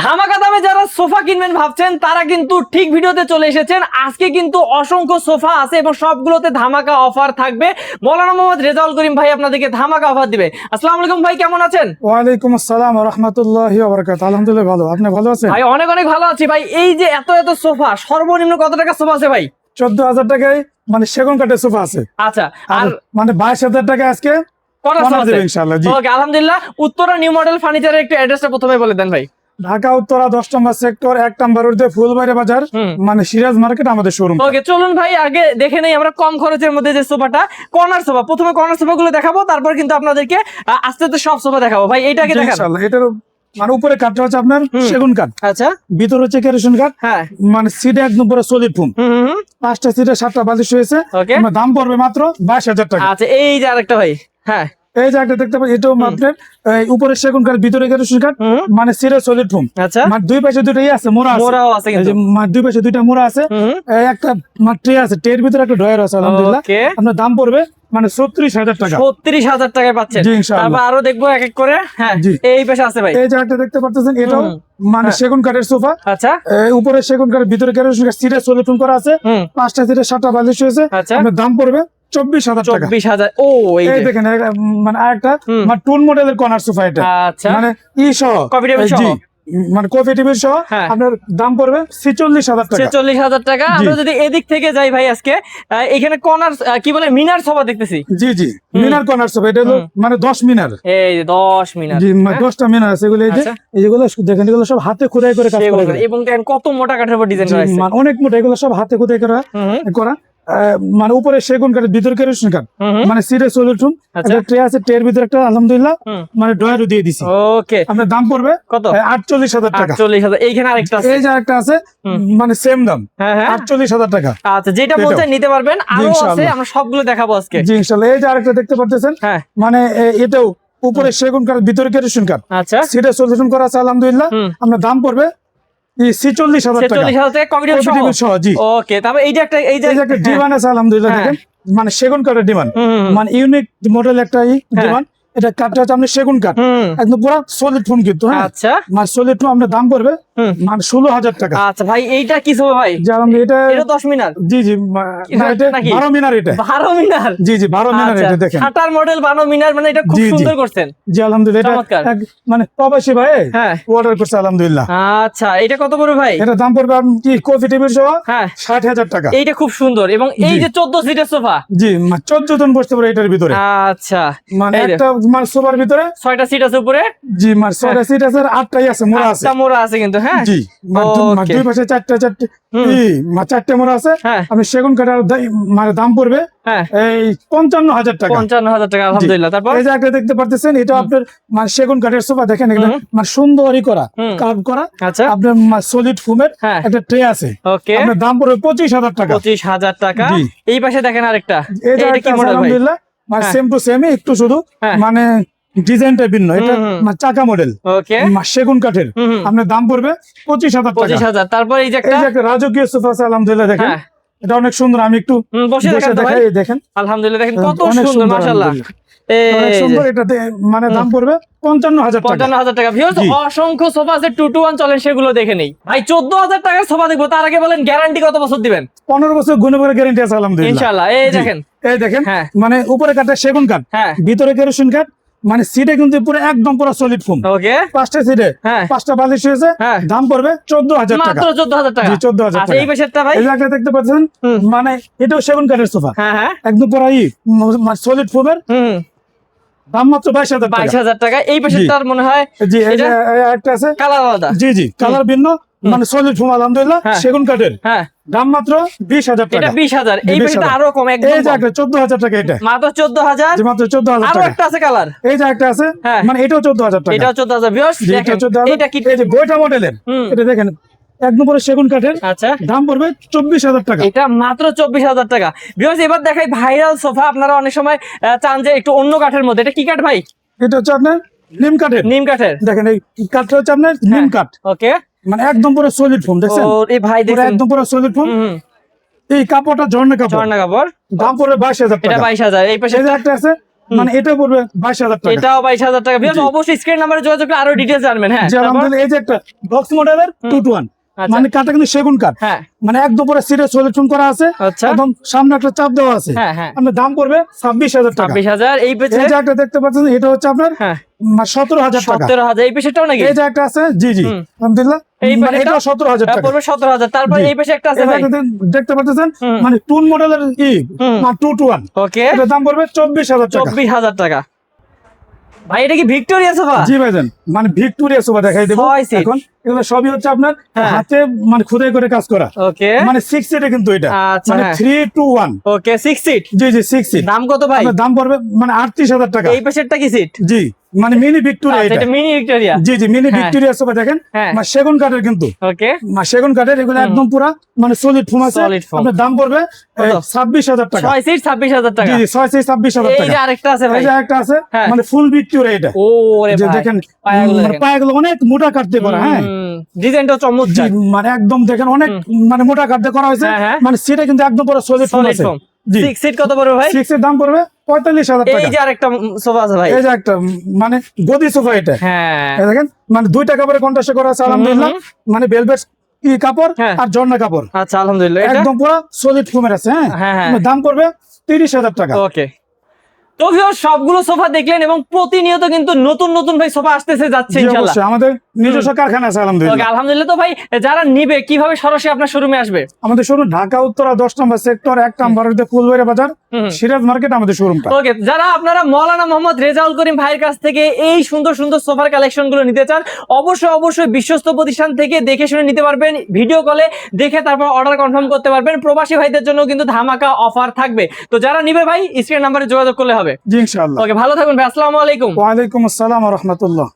ধামাকা দামে যারা সোফা কিনবেন ভাবছেন তারা কিন্তু ঠিক ভিডিওতে চলে এসেছেন। আজকে কিন্তু অসংখ্য সোফা আছে এবং সবগুলোতে ধামাকা অফার থাকবে। মৌলানা মোহাম্মদ রেজাউল করিম ভাই আপনাদেরকে ধামাকা অফার দিবে। আসসালামু আলাইকুম ভাই, কেমন আছেন? ওয়ালাইকুম আসসালাম ওয়া রাহমাতুল্লাহি ওয়া বারাকাতুহু। আলহামদুলিল্লাহ ভালো, আপনি ভালো আছেন? ভাই অনেক অনেক ভালো আছি ভাই। এই যে এত এত সোফা, সর্বনিম্ন কত টাকা সোফা আছে ভাই? 14,000 টাকায় মানে সেগুন কাঠের সোফা আছে। আচ্ছা, আর আর মানে 22,000 টাকা আজকে কটা সোফা আছে? দেব ইনশাআল্লাহ। জি, ওকে, আলহামদুলিল্লাহ। উত্তরা নিউ মডেল ফার্নিচারের একটু অ্যাড্রেসটা প্রথমে বলে দেন ভাই। ঢাকা উত্তরা 10 নম্বর সেক্টর 1 নম্বর রোডে ফুলবাড়ি বাজার, মানে সিরাজ মার্কেট আমাদের শোরুম। ওকে, চলুন ভাই আগে দেখে নেই আমরা কম খরচের মধ্যে যে সোফাটা, কর্নার সোফা। প্রথমে কর্নার সোফা গুলো দেখাবো, তারপর কিন্তু আপনাদেরকে আস্তে আস্তে সব সোফা দেখাবো। ভাই এইটাকে দেখান। ইনশাআল্লাহ। এটার মানে উপরে কাঠটা হচ্ছে আপনার সেগুন কাঠ, আচ্ছা, ভিতরে হচ্ছে কেরোসিন কাঠ। হ্যাঁ, মানে সিটে একদম পুরো সলিড ফোম। 5টা সিটে 7টা বালিশ হয়েছে। ওকে, আমার দাম পড়বে মাত্র 22,000 টাকা। আচ্ছা, এই যে আরেকটা ভাই, হ্যাঁ, এই যে একটা দেখতে পাচ্ছি, এটাও আপনার উপরে সেগুন কাঠ, ভিতরে কেরোসিন কাঠ, মানে সিটে সলিড ফোম। আচ্ছা, মানে দুই পাশে দুটোই আছে, মোড়া আছে। মোড়াও আছে এই কিন্তু। যে মানে দুই পাশে দুইটা মোড়া আছে। এই একটা মানে ট্রে আছে, ট্রের ভিতরে একটা ড্রয়ার আছে। আলহামদুলিল্লাহ। ওকে, আপনার দাম পড়বে মানে 36,000 টাকা। 36,000 টাকায় পাচ্ছেন। জি, ইনশাআল্লাহ। তারপর আরো দেখবো এক এক করে। হ্যাঁ, জি। এই পাশে আছে ভাই। এই যে একটা দেখতে পাচ্ছেন, এটাও মানে সেগুন কাঠের সোফা। আচ্ছা, উপরে সেগুন কাঠের, ভিতরে কেরোসিন কাঠ, সিটে সলিড ফোম করা আছে। 5টা সিটে 7টা বালিশ হয়েছে। আচ্ছা, আপনার দাম পড়বে 24,000 টাকা। 24,000। ও, এই এই যে, দেখেন মানে আরেকটা মানে টুন মডেলের কর্নার সোফা এটা। আচ্ছা, মানে ই সহ, কফি টেবিল সহ। জি, মানে কফি টেবিল সহ। হ্যাঁ। আপনার দাম পড়বে 46,000 টাকা। 46,000 টাকা। আমরা যদি এদিক থেকে যাই ভাই, আজকে এখানে কর্নার কি বলে মিনার সোফা দেখতেছি। জি জি, মিনার কর্নার সোফা। এটা হলো মানে 10 মিনার। এই যে 10 মিনার। জি, মানে 10টা মিনার আছে। এগুলো এই যে আচ্ছা। এইগুলো দেখেন, এগুলো সব হাতে খোদাই করে কাজ করা যায়। এবং দেখেন কত মোটা কাঠের উপর ডিজাইন জি, করা আছে। মানে অনেক মোটা, এগুলো সব হাতে খোদাই করা করা। মানে উপরে সেগুন কাঠ, ভিতরে কেরোসিন কাঠ, মানে সিটে সলিড ফোম। আচ্ছা। একটা ট্রে আছে, ট্রের ভিতরে একটা আলহামদুলিল্লাহ মানে ড্রয়ারও দিয়ে দিছি। ওকে, আপনার দাম পড়বে কত? 48,000 টাকা। 48,000। এইখানে আরেকটা আছে। এই যে একটা আছে, মানে সেম দাম, হ্যাঁ, হ্যাঁ, 48,000 টাকা। আচ্ছা, যেটা এটাও। বলতে নিতে পারবেন। আরো আছে, ইনশাআল্লাহ। আমরা সবগুলো দেখাবো আজকে। জি, ইনশাআল্লাহ। এই যে আরেকটা দেখতে পাচ্ছেন, হ্যাঁ, মানে এটাও উপরে সেগুন কাঠ, ভিতরে কেরোসিন কাঠ, আচ্ছা, সিটে সলিউশন করা আছে। আলহামদুলিল্লাহ। আপনার দাম পড়বে 46,000 টাকা। 46,000 টাকা কমিটি কফি টেবিল সহ। জি। ওকে, তারপর এই যে একটা, এই যে এই যে একটা ডিমান্ড আছে। আলহামদুলিল্লাহ। হ্যাঁ। দেখেন, মানে সেগুন কাঠের ডিমান্ড, মানে ইউনিক মডেল একটা ডিমান্ড। এটা কাঠটা হচ্ছে আপনি সেগুন কাঠ, একদম পুরো সলিড ফোম কিন্তু। হ্যাঁ, আচ্ছা, মানে সলিড ফোম। আপনার দাম পড়বে মানে 16,000 টাকা। আচ্ছা ভাই, এইটা কি সোফা ভাই? যে আলহামদুলিল্লাহ, এটা 10 মিনার। জি জি, না, এটা নাকি? 12 মিনার। এটা 12 মিনার। জি জি, 12 মিনার। আচ্ছা, এটা দেখেন, 60 মডেল 12 মিনার, মানে এটা খুব জি, জি। সুন্দর করছেন। জি, আলহামদুলিল্লাহ। এটা চমৎকার। মানে প্রবাসী ভাই হ্যাঁ, অর্ডার করছে। আলহামদুলিল্লাহ। আচ্ছা, এটা কত করে ভাই? এটা দাম পড়বে আপনি কি কফি টেবিল সহ হ্যাঁ, 60,000 টাকা। এইটা খুব সুন্দর। এবং এই জি। যে 14 সিটের সোফা। জি, 14 জন বসতে পারে এটার ভিতরে। আচ্ছা, মানে এই যে একটা মানে সোফার ভিতরে 6টা সিট আছে উপরে। জি, মানে 6টা সিট আছে, আর 8টাই আছে, মোড়া আছে। 8টা মোড়া আছে কিন্তু। হ্যাঁ, জি, মানে ওকে। দুই পাশে 4টে মানে 4টে মোড়া আছে। হ্যাঁ, আপনি সেগুন কাঠের মানে দাম পড়বে হ্যাঁ, এই 55,000 টাকা। 55,000 টাকা। আলহামদুলিল্লাহ। তারপর এই যে একটা দেখতে পারতেছেন, এটা আপনার মানে সেগুন কাঠের সোফা। দেখেন, এটা মানে সুন্দরই করা, কার্ভ করা। আচ্ছা, আপনার সলিড ফোমের হ্যাঁ, একটা ট্রে আছে। ওকে, আপনার দাম পড়বে 25,000 টাকা। 25,000 টাকা। জি। এই পাশে দেখেন আরেকটা। এটা এইটা একটা কি মডেল ভাই? আলহামদুলিল্লাহ মানে হ্যাঁ। সেম টু সেম, একটু শুধু হ্যাঁ। মানে ডিজাইনটা ভিন্ন। এটা মানে চাকা মডেল, ওকে, সেগুন কাঠের। আপনার দাম পড়বে 25,000 টাকা। 25,000। তারপর এই যে এই একটা, যে একটা রাজকীয় সোফা আছে। আলহামদুলিল্লাহ। দেখেন, হ্যাঁ, এটা অনেক সুন্দর। আমি একটু বসে দেখান তো ভাই। দেখাই। দেখেন, আলহামদুলিল্লাহ, দেখেন কত অনেক সুন্দর, সুন্দর, মাশাআল্লাহ। আলহামদুলিল্লাহ। অনেক এই সুন্দর। যে এটাতে মানে দাম পড়বে 55,000 টাকা। 55,000 টাকা। ভিউয়ার্স, জি। অসংখ্য সোফা আছে, 2 to 1 চলেন সেগুলো দেখে নেই। ভাই 14,000 টাকার সোফা দেখবো, তার আগে বলেন গ্যারান্টি কত বছর দিবেন? 15 বছর গুণে গ্যারান্টি আছে। আলহামদুলিল্লাহ। ইনশাআল্লাহ। এই জি। দেখেন, এই দেখেন, হ্যাঁ, মানে উপরে কাঠটা সেগুন কাঠ, হ্যাঁ, ভিতরে কেরোসিন কাঠ, মানে সিটে কিন্তু পুরো একদম পুরো সলিড ফোম। ওকে, 5টা সিটে হ্যাঁ, 5টা বালিশ হয়েছে। হ্যাঁ, দাম পড়বে 14,000 টাকা। মাত্র 14,000 টাকা। জি, 14,000 আচ্ছা, টাকা। এই পাশেরটা ভাই? এই যে একটা দেখতে পাচ্ছেন, মানে এটাও সেগুন কাঠের সোফা, হ্যাঁ, হ্যাঁ, একদম পুরো সলিড ফোমের। দাম মাত্র 22,000 টাকা। 22,000 টাকা। এই পাশেরটার মনে হয় জি, এই যে এটা একটা আছে। কালার আলাদা। জি জি, কালার ভিন্ন, মানে সলিড ফোম। আলহামদুলিল্লাহ। হ্যাঁ। সেগুন কাঠের হ্যাঁ, দাম মাত্র 20,000 এটা টাকা। 20,000। এই 20,000 পাশেরটা আরো কম, একদম এই যে কম। একটা 14,000 টাকা। এটা মাত্র 14,000। জি, মাত্র 14,000 আরো টাকা। একটা আছে কালার। এই যে একটা আছে, হ্যাঁ। মানে এটাও 14,000 টাকা। এটাও 14,000। ভিউয়ার্স, জি, দেখেন এটা 14,000। এটা কি? এই যে গোটা মডেলের, এটা দেখেন, একদম পুরো সেগুন কাঠের। আচ্ছা, দাম পড়বে 24,000 টাকা। এটা মাত্র 24,000 টাকা। ভিউয়ার্স, এবার দেখাই ভাইরাল সোফা। আপনারা অনেক সময় চান যে একটু অন্য কাঠের মধ্যে। এটা কি কাঠ ভাই? এটা হচ্ছে আপনার নিম কাঠের। নিম কাঠের। দেখেন, এই কাঠটা হচ্ছে আপনার নিম কাঠ, ওকে, মানে একদম পুরো সলিড ফোম। দেখছেন, ও এই ভাই পুরো দেখেন, একদম পুরো সলিড ফোম। এই কাপড়টা ঝর্ণা কাপড়। ঝর্ণা কাপড়। দাম পড়বে 22,000 এটা টাকা। 22,000। এই পাশে এই যে একটা আছে, মানে এটা পড়বে 22,000 টাকা। এটাও 22,000 টাকা। ভিউয়ার্স অবশ্যই স্ক্রিন নাম্বারে যোগাযোগ করে আরো ডিটেইলস জানবেন। হ্যাঁ, যে আলহামদুলিল্লাহ এই যে একটা বক্স মডেলের 2 to 1 আচ্ছা। মানে কাঠটা কিন্তু সেগুন কাঠ, হ্যাঁ মানে একদম পুরো সিরিয়াস সলিউশন করা আছে, আচ্ছা। একদম সামনে একটা চাপ দেওয়া আছে। হ্যাঁ হ্যাঁ, আপনার দাম পড়বে 26,000 টাকা। 26,000। এই পেছে এই যে একটা দেখতে পাচ্ছেন এটা হচ্ছে আপনার হ্যাঁ 17,000 টাকা। 17,000। এই পেছেটাও নাকি? এই যে একটা আছে, জি জি আলহামদুলিল্লাহ, এই মানে পেছেটা এটা 17,000 টাকা পড়বে 17,000। তারপর জি। এই পেছে একটা আছে এই যে ভাই, একটা দেখতে পাচ্ছেন হুম। মানে টুন মডেলের হুম। 2 to 1, ওকে এটার দাম পড়বে 24,000 টাকা। 24,000 টাকা। ভাই এটা কি ভিক্টোরিয়া সোফা? জি ভাইজান, মানে ভিক্টোরিয়া সোফা দেখাই দেবো 6 সিট। এখন। এগুলো সবই হচ্ছে আপনার হ্যাঁ। হাতে মানে খোদাই করে কাজ করা, ওকে মানে 6 সিটে কিন্তু এটা, আচ্ছা, মানে হ্যাঁ। 3 to 1। Okay 6 seat. জি জি 6 সিট। দাম কত ভাই? আপনার দাম পড়বে মানে 38,000 টাকা। এই পেছেরটা কি সিট? জি, মানে মিনি ভিক্টোরিয়া আচ্ছা, এটা। এটা মিনি ভিক্টোরিয়া। জি জি মিনি হ্যাঁ। ভিক্টোরিয়া সোফা দেখেন, হ্যাঁ। মানে সেগুন কাঠের কিন্তু, ওকে মানে সেগুন কাঠের, এগুলো একদম পুরা মানে সলিড ফোম আছে। Solid foam। আপনার দাম পড়বে কত? 26,000 টাকা। 6 সিট 26,000 টাকা। জি জি 6 সিট 26,000 এই টাকা। যে আরেকটা আছে ভাই, এই যে একটা আছে হ্যাঁ। মানে ফুল ভিক্টোরিয়া এটা। ও রে যে ভাই দেখেন পায়াগুলো মানে দেখেন। পায়াগুলো অনেক মোটা কাটতে করা, হ্যাঁ ডিজাইনটা জি, চমৎকার। মানে একদম দেখেন অনেক মানে মোটা কাটতে করা হয়েছে, হ্যাঁ, হ্যাঁ। মানে সেটা কিন্তু একদম পুরো সলিড ফোম সলিড আছে। ফোম। জি 6 সিট কত পড়বে ভাই? 6 এর দাম পড়বে 45,000 এই টাকা। যে আরেকটা সোফা আছে ভাই, এই যে একটা মানে গদি সোফা এটা। হ্যাঁ এই দেখেন মানে 2 টাকা করে কন্ট্রাস্ট করা আছে আলহামদুলিল্লাহ, মানে ভেলভেট কাপড় হ্যাঁ। আর ঝর্ণা কাপড়, আচ্ছা আলহামদুলিল্লাহ। এটা একদম পুরো সলিড ফোমের আছে। হ্যাঁ, হ্যাঁ, হ্যাঁ। আপনার দাম পড়বে 30,000 টাকা। ওকে। তো ভিউয়ার্স সবগুলো সোফা দেখলেন এবং প্রতিনিয়ত কিন্তু নতুন নতুন ভাই সোফা আসতেছে যাচ্ছে জি, ইনশাআল্লাহ। অবশ্যই আমাদের নিজস্ব কারখানা আছে ওকে আলহামদুলিল্লাহ। আলহামদুলিল্লাহ। তো ভাই যারা নিবে কিভাবে সরাসরি আপনার শোরুমে আসবে? আমাদের শোরুম ঢাকা উত্তরা 10 নম্বর সেক্টর 1 নম্বর ফুলবাড়ি বাজার, হুম। সিরাজ মার্কেট আমাদের শোরুমটা। ওকে, যারা আপনারা মাওলানা মোহাম্মদ রেজাউল করিম ভাইয়ের কাছ থেকে এই সুন্দর সুন্দর সোফার কালেকশন গুলো নিতে চান, অবশ্যই অবশ্যই বিশ্বস্ত প্রতিষ্ঠান থেকে দেখে শুনে নিতে পারবেন। ভিডিও কলে দেখে তারপর অর্ডার কনফার্ম করতে পারবেন। প্রবাসী ভাইদের জন্য কিন্তু ধামাকা অফার থাকবে। তো যারা নিবে ভাই স্ক্রিন নাম্বারে যোগাযোগ করলে হবে। জি ইনশাআল্লাহ। ওকে ভালো থাকুন ভাই, আসসালামু আলাইকুম। ওয়া আলাইকুম আসসালাম ওয়া রাহমাতুল্লাহ।